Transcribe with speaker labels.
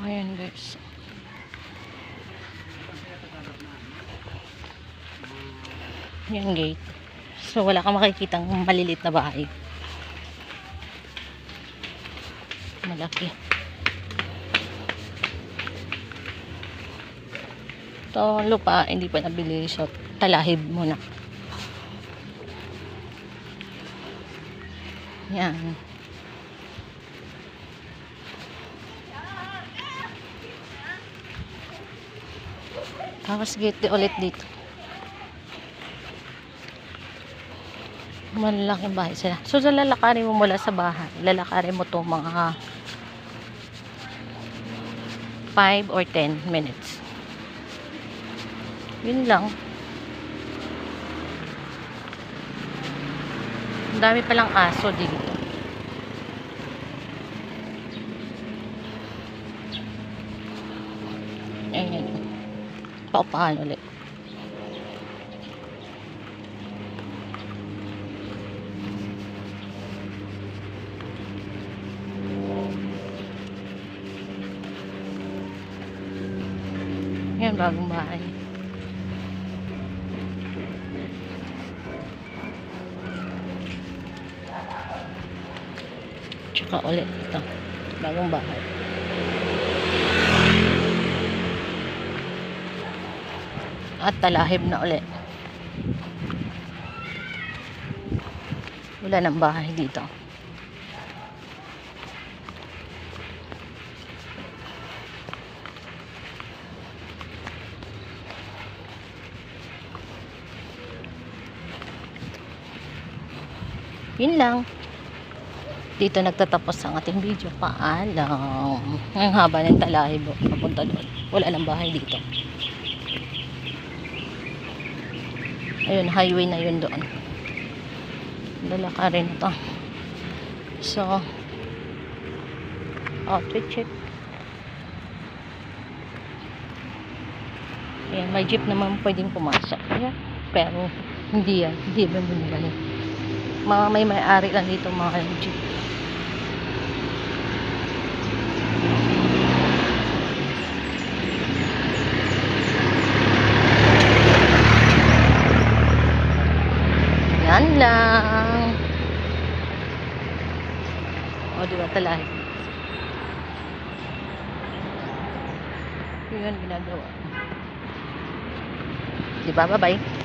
Speaker 1: Ayan guys. Ayan gate. So wala kang makikitang malilit na bahay. Malaki. Ito lupa hindi pa nabili, so talahib muna. Yan. Tapos gate ulit dito. Malaking bahay sila. So lalakarin mo mula sa bahay. Lalakarin mo to mga 5 or 10 minutes. Yun lang. Ang dami palang aso dito. Ayan. Paupahan ulit. Ayan, bagong bahay. Tsaka ulit ito. Bagong bahay. At talahib na ulit. Wala ng bahay dito. Yun lang. Dito nagtatapos ang ating video. Paalam. Ang haba ng talahib papunta doon. Wala ng bahay dito. Ayun, highway na yun doon. Lalaka rin ito. So, outfit check. Ayan, may jeep naman pwedeng pumasok. Ayan. Pero, hindi yan. Hindi ba mo nila yun? May may-ari lang dito mga jeep. Yan lang. O, diba talahib? Yun ginagawa. Diba? Bye-bye.